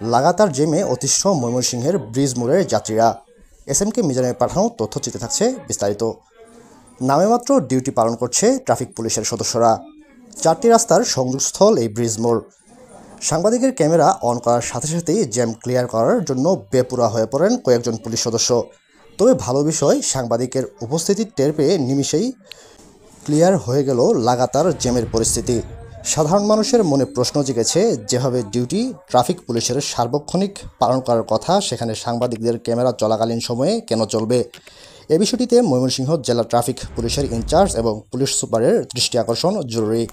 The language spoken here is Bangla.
লাগাতার জ্যামে অতিষ্ঠ ময়মনসিংহের ব্রিজ মোড়ের যাত্রীরা। এসএমকে মিজানের পাঠানো তথ্যচিত্রে থাকছে বিস্তারিত। নামেমাত্র ডিউটি পালন করছে ট্রাফিক পুলিশের সদস্যরা। 4টি রাস্তার সংযোগস্থল এই ব্রিজ মোড়। সাংবাদিকের ক্যামেরা অন করার সাথে সাথেই জ্যাম ক্লিয়ার করার জন্য বেপরোয়া হয়ে পড়েন কয়েকজন পুলিশ সদস্য। তবে ভালো বিষয়, সাংবাদিকের উপস্থিতি টের পেয়ে নিমিষেই ক্লিয়ার হয়ে গেল লাগাতার জ্যামের পরিস্থিতি। সাধারণ মানুষের মনে প্রশ্ন জেগেছে, যেভাবে ডিউটি ট্রাফিক পুলিশের সার্বক্ষণিক পালন করার কথা, সেখানে সাংবাদিকদের ক্যামেরা চলাকালীন সময়ে কেন চলবে? এ বিষয়টিতে ময়মনসিংহ জেলা ট্রাফিক পুলিশের ইনচার্জ এবং পুলিশ সুপারের দৃষ্টি আকর্ষণ জরুরি।